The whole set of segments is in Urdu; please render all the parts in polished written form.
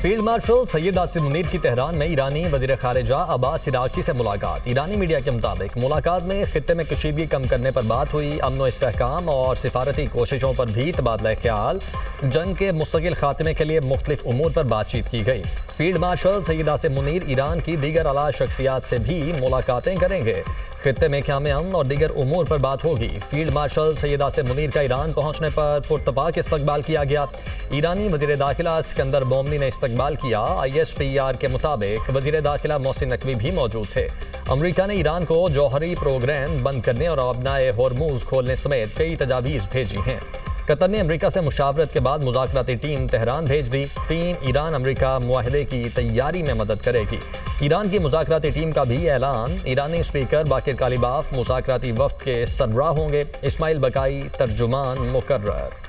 فیلڈ مارشل سید آصم منیر کی تہران میں ایرانی وزیر خارجہ عباس عراقچی سے ملاقات۔ ایرانی میڈیا کے مطابق ملاقات میں خطے میں کشیدگی کم کرنے پر بات ہوئی، امن و استحکام اور سفارتی کوششوں پر بھی تبادلہ خیال، جنگ کے مستقل خاتمے کے لیے مختلف امور پر بات چیت کی گئی۔ فیلڈ مارشل سید آصم منیر ایران کی دیگر اعلیٰ شخصیات سے بھی ملاقاتیں کریں گے۔ خطے میں قیام امن اور دیگر امور پر بات ہوگی۔ فیلڈ مارشل سید آصم منیر کا ایران پہنچنے پر پرتپاک استقبال کیا گیا۔ ایرانی وزیر داخلہ اسکندر بومنی نے استقبال کیا۔ ISPR کے مطابق وزیر داخلہ محسن نقوی بھی موجود تھے۔ امریکہ نے ایران کو جوہری پروگرام بند کرنے اور آبنائے ہرموز کھولنے سمیت کئی تجاویز بھیجی ہیں۔ قطر نے امریکہ سے مشاورت کے بعد مذاکراتی ٹیم تہران بھیج دی۔ ٹیم ایران امریکہ معاہدے کی تیاری میں مدد کرے گی۔ ایران کی مذاکراتی ٹیم کا بھی اعلان۔ ایرانی اسپیکر باقر کالیباف مذاکراتی وفد کے سربراہ ہوں گے۔ اسماعیل بقائی ترجمان مقرر۔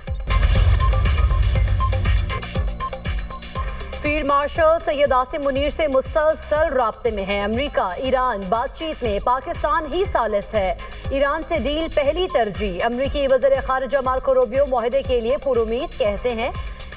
فیلڈ مارشل سید آصم منیر سے مسلسل رابطے میں ہے۔ امریکہ ایران بات چیت میں پاکستان ہی ثالث ہے۔ ایران سے ڈیل پہلی ترجیح۔ امریکی وزیر خارجہ مارکو روبیو معاہدے کے لیے پرامید کہتے ہیں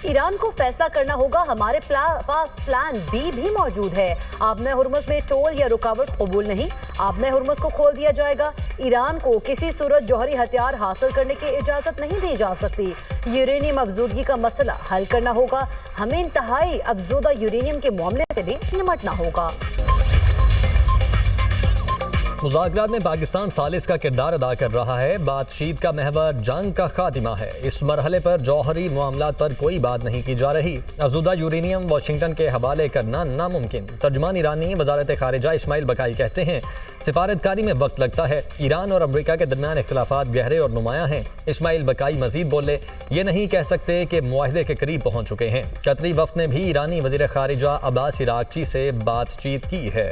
ایران کو فیصلہ کرنا ہوگا، ہمارے پاس پلان بی بھی موجود ہے۔ آبنۂ ہرمز میں ٹول یا رکاوٹ قبول نہیں، آبنۂ ہرمز کو کھول دیا جائے گا۔ ایران کو کسی صورت جوہری ہتھیار حاصل کرنے کی اجازت نہیں دی جا سکتی۔ یورینیم افزودگی کا مسئلہ حل کرنا ہوگا، ہمیں انتہائی افزودہ یورینیم کے معاملے سے بھی نمٹنا ہوگا۔ مذاکرات میں پاکستان ثالث کا کردار ادا کر رہا ہے۔ بات چیت کا محور جنگ کا خاتمہ ہے۔ اس مرحلے پر جوہری معاملات پر کوئی بات نہیں کی جا رہی۔ افزودہ یورینیم واشنگٹن کے حوالے کرنا ناممکن۔ ترجمان ایرانی وزارت خارجہ اسماعیل بقائی کہتے ہیں سفارتکاری میں وقت لگتا ہے۔ ایران اور امریکہ کے درمیان اختلافات گہرے اور نمایاں ہیں۔ اسماعیل بقائی مزید بولے یہ نہیں کہہ سکتے کہ معاہدے کے قریب پہنچ چکے ہیں۔ قطری وفد نے بھی ایرانی وزیر خارجہ عباس عراقچی سے بات چیت کی ہے۔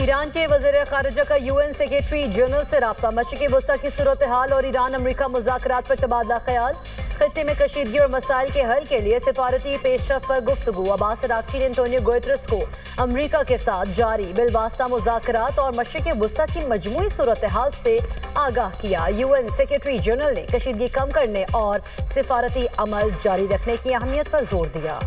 ایران کے وزیر خارجہ کا UN سیکریٹری جنرل سے رابطہ۔ مشرق وسطیٰ کی صورتحال اور ایران امریکہ مذاکرات پر تبادلہ خیال۔ خطے میں کشیدگی اور مسائل کے حل کے لیے سفارتی پیش رفت پر گفتگو۔ عباس عراقچی نے انتونیو گوئترس کو امریکہ کے ساتھ جاری بالواسطہ مذاکرات اور مشرق وسطیٰ کی مجموعی صورتحال سے آگاہ کیا۔ UN سیکریٹری جنرل نے کشیدگی کم کرنے اور سفارتی عمل جاری رکھنے کی اہمیت پر زور دیا۔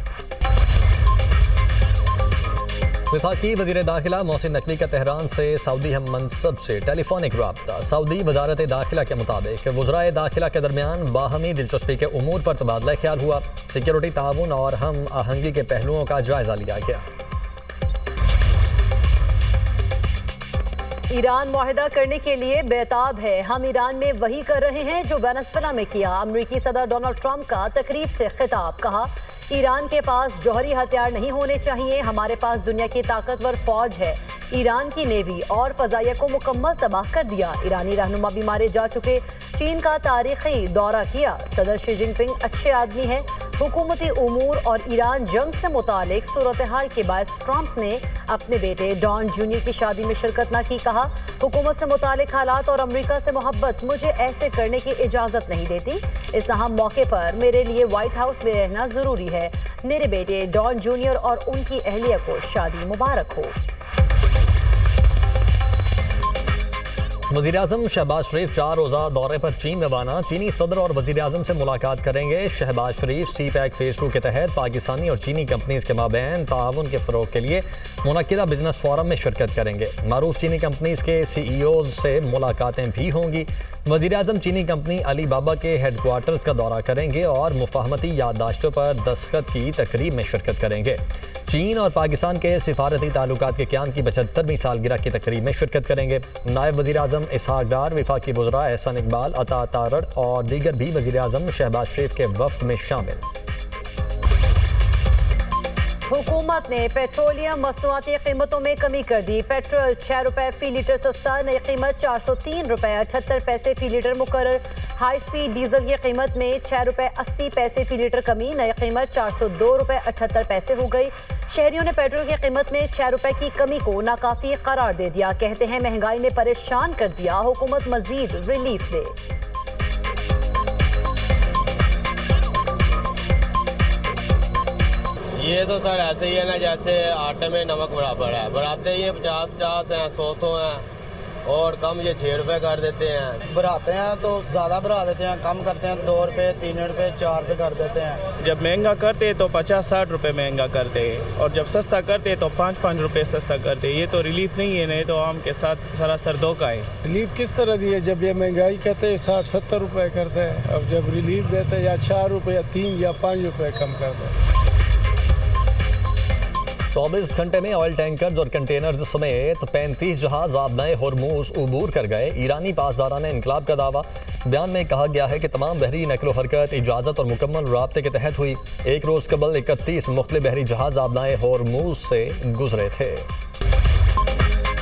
وفاقی وزیر داخلہ محسن نقوی کا تہران سے سعودی ہم منصب سے ٹیلی فونک رابطہ۔ سعودی وزارت داخلہ کے مطابق وزرائے داخلہ کے درمیان باہمی دلچسپی کے امور پر تبادلہ خیال ہوا۔ سیکیورٹی تعاون اور ہم آہنگی کے پہلوؤں کا جائزہ لیا گیا۔ ایران معاہدہ کرنے کے لیے بےتاب ہے، ہم ایران میں وہی کر رہے ہیں جو وینزویلا میں کیا۔ امریکی صدر ڈونلڈ ٹرمپ کا تقریب سے خطاب۔ کہا ایران کے پاس جوہری ہتھیار نہیں ہونے چاہیے، ہمارے پاس دنیا کی طاقتور فوج ہے۔ ایران کی نیوی اور فضائیہ کو مکمل تباہ کر دیا۔ ایرانی رہنما بھی مارے جا چکے۔ چین کا تاریخی دورہ کیا۔ صدر شی جن پنگ اچھے آدمی ہیں۔ حکومتی امور اور ایران جنگ سے متعلق صورتحال کے باعث ٹرمپ نے اپنے بیٹے ڈان جونیئر کی شادی میں شرکت نہ کی۔ کہا حکومت سے متعلق حالات اور امریکہ سے محبت مجھے ایسے کرنے کی اجازت نہیں دیتی۔ اس اہم موقع پر میرے لیے وائٹ ہاؤس میں رہنا ضروری ہے۔ میرے بیٹے ڈان جونیئر اور ان کی اہلیہ کو شادی مبارک ہو۔ وزیراعظم شہباز شریف 4 روزہ دورے پر چین روانہ۔ چینی صدر اور وزیراعظم سے ملاقات کریں گے۔ شہباز شریف سی پیک فیز 2 کے تحت پاکستانی اور چینی کمپنیز کے مابین تعاون کے فروغ کے لیے منعقدہ بزنس فورم میں شرکت کریں گے۔ معروف چینی کمپنیز کے CEOز سے ملاقاتیں بھی ہوں گی۔ وزیراعظم چینی کمپنی علی بابا کے ہیڈ کوارٹرز کا دورہ کریں گے اور مفاہمتی یادداشتوں پر دستخط کی تقریب میں شرکت کریں گے۔ چین اور پاکستان کے سفارتی تعلقات کے قیام کی 75ویں سالگرہ کی تقریب میں شرکت کریں گے۔ نائب وزیر اعظم اسحاق ڈار، وفاقی وزراء احسان اقبال، عطا تارڑ اور دیگر بھی وزیر اعظم شہباز شریف کے وفد میں شامل۔ حکومت نے پیٹرولیم مصنوعاتی قیمتوں میں کمی کر دی۔ پیٹرول 6 روپے فی لیٹر سستا، نئی قیمت 403 روپے 78 پیسے فی لیٹر مقرر۔ ہائی سپیڈ ڈیزل کی قیمت میں 6 روپے 80 پیسے فی لیٹر کمی، نئی قیمت 402 روپے 78 پیسے ہو گئی۔ شہریوں نے پیٹرول کی قیمت میں 6 روپے کی کمی کو ناکافی قرار دے دیا۔ کہتے ہیں مہنگائی نے پریشان کر دیا، حکومت مزید ریلیف دے۔ یہ تو سر ایسے ہی ہے نا جیسے آٹے میں نمک برابر ہے، بڑھاتے ہی 50 ہیں، 100 ہیں، اور کم یہ 6 روپے کر دیتے ہیں. بڑھاتے ہیں تو زیادہ بڑھا دیتے ہیں, کم کرتے ہیں 2 روپے 3 روپے 4 روپے کر دیتے ہیں. جب مہنگا کرتے تو 50-60 روپے مہنگا کرتے, اور جب سستا کرتے تو 5-5 روپے سستا کرتے. یہ تو ریلیف نہیں ہے, نہیں تو عام کے ساتھ سراسر دھوکہ ہے. ریلیف کس طرح دی ہے؟ جب یہ مہنگائی کہتے ہیں 60-70 روپے کرتے ہیں, اب جب ریلیف دیتے یا 4 روپے یا 3 یا 5 روپے کم کرتے ہیں. 24 گھنٹے میں آئل ٹینکرز اور کنٹینرز سمیت 35 جہاز آبنائے ہرموز عبور کر گئے. ایرانی پاسداران انقلاب کا دعویٰ. بیان میں کہا گیا ہے کہ تمام بحری نقل و حرکت اجازت اور مکمل رابطے کے تحت ہوئی. ایک روز قبل 31 مختلف بحری جہاز آبنائے ہرموز سے گزرے تھے.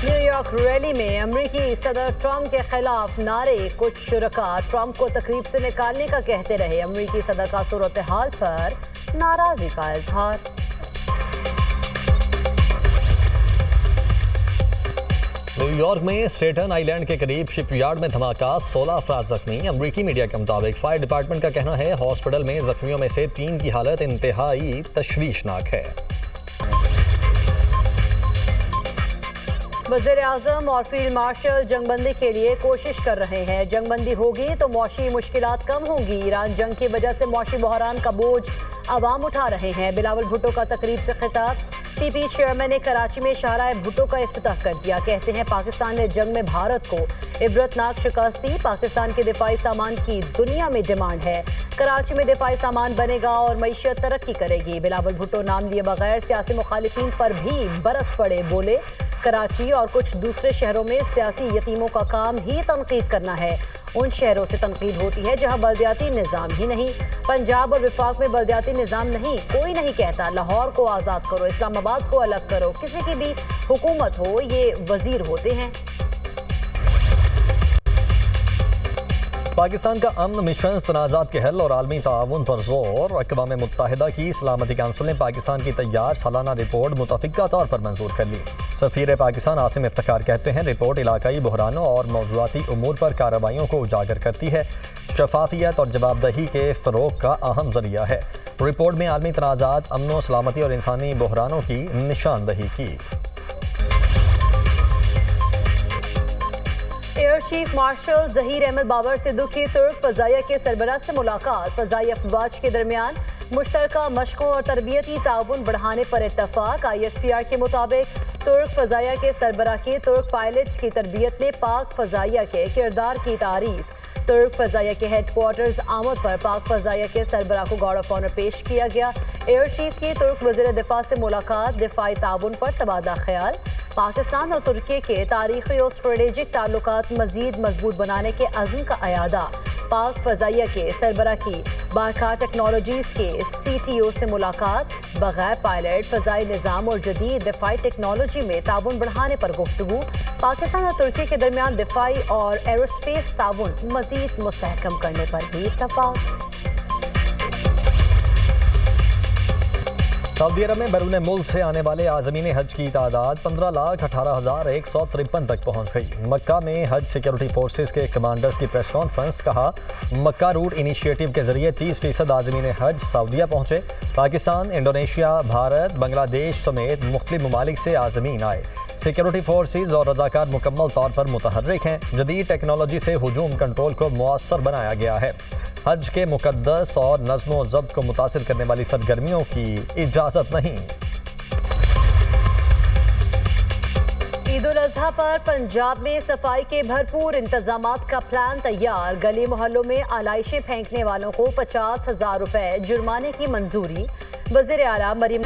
نیو یارک ریلی میں امریکی صدر ٹرمپ کے خلاف نعرے. کچھ شرکاء ٹرمپ کو تقریب سے نکالنے کا کہتے رہے. امریکی صدر کا صورتحال پر ناراضی کا اظہار. نیو یارک میں اسٹیٹن آئی لینڈ کے قریب شپ یارڈ میں دھماکہ, 16 افراد زخمی. امریکی میڈیا کے مطابق فائر ڈپارٹمنٹ کا کہنا ہے ہاسپٹل میں زخمیوں میں سے 3 کی حالت انتہائی تشویشناک ہے. وزیر اعظم اور فیلڈ مارشل جنگ بندی کے لیے کوشش کر رہے ہیں. جنگ بندی ہوگی تو معاشی مشکلات کم ہوں گی. ایران جنگ کی وجہ سے معاشی بحران کا بوجھ عوام اٹھا رہے ہیں. بلاول بھٹو کا تقریب سے خطاب. پی پی چیئرمین نے کراچی میں شاہراہ بھٹو کا افتتاح کر دیا. کہتے ہیں پاکستان نے جنگ میں بھارت کو عبرتناک شکست دی. پاکستان کے دفاعی سامان کی دنیا میں ڈیمانڈ ہے. کراچی میں دفاعی سامان بنے گا اور معیشت ترقی کرے گی. بلاول بھٹو نام لیے بغیر سیاسی مخالفین پر بھی برس پڑے. بولے کراچی اور کچھ دوسرے شہروں میں سیاسی یتیموں کا کام ہی تنقید کرنا ہے. ان شہروں سے تنقید ہوتی ہے جہاں بلدیاتی نظام ہی نہیں. پنجاب اور وفاق میں بلدیاتی نظام نہیں. کوئی نہیں کہتا لاہور کو آزاد کرو, اسلام آباد کو الگ کرو. کسی کی بھی حکومت ہو یہ وزیر ہوتے ہیں. پاکستان کا امن مشن, تنازعات کے حل اور عالمی تعاون پر زور. اقوام متحدہ کی سلامتی کونسل نے پاکستان کی تیار سالانہ رپورٹ متفقہ طور پر منظور کر لی. سفیر پاکستان عاصم افتخار کہتے ہیں رپورٹ علاقائی بحرانوں اور موضوعاتی امور پر کارروائیوں کو اجاگر کرتی ہے. شفافیت اور جواب دہی کے فروغ کا اہم ذریعہ ہے. رپورٹ میں عالمی تنازعات, امن و سلامتی اور انسانی بحرانوں کی نشاندہی کی. Air chief marshal Zaheer Ahmed Babar Siddiqui کی ترک فضائیہ کے سربراہ سے ملاقات. فضائی افواج کے درمیان مشترکہ مشقوں اور تربیتی تعاون بڑھانے پر اتفاق. ISPR کے مطابق ترک فضائیہ کے سربراہ کی ترک پائلٹس کی تربیت میں پاک فضائیہ کے کردار کی تعریف. ترک فضائیہ کے ہیڈ کوارٹرز آمد پر پاک فضائیہ کے سربراہ کو گارڈ آف آنر پیش کیا گیا. ایئر چیف کی ترک وزیر دفاع سے ملاقات. دفاعی تعاون پر تبادلہ خیال. پاکستان اور ترکی کے تاریخی اور اسٹریٹجک تعلقات مزید مضبوط بنانے کے عزم کا اعادہ. پاک فضائیہ کے سربراہ کی بارکھا ٹیکنالوجیز کے CTO سے ملاقات. بغیر پائلٹ فضائی نظام اور جدید دفاعی ٹیکنالوجی میں تعاون بڑھانے پر گفتگو. پاکستان اور ترکی کے درمیان دفاعی اور ایروسپیس تعاون مزید مستحکم کرنے پر بھی اتفاق. سعودی عرب میں بیرون ملک سے آنے والے عازمین حج کی تعداد 15,18,153 تک پہنچ گئی. مکہ میں حج سیکیورٹی فورسز کے کمانڈرز کی پریس کانفرنس. کہا مکہ روٹ انیشیٹو کے ذریعے 30% عازمین حج سعودیہ پہنچے. پاکستان, انڈونیشیا, بھارت, بنگلہ دیش سمیت مختلف ممالک سے عازمین آئے. سیکیورٹی فورسز اور رضاکار مکمل طور پر متحرک ہیں. جدید ٹیکنالوجی سے ہجوم کنٹرول کو مؤثر بنایا گیا ہے. حج کے مقدس اور نظم و ضبط کو متاثر کرنے والی سرگرمیوں کی اجازت نہیں. عید الاضحیٰ پر پنجاب میں صفائی کے بھرپور انتظامات کا پلان تیار. گلی محلوں میں آلائشیں پھینکنے والوں کو 50,000 روپے جرمانے کی منظوری. وزیر اعلیٰ مریم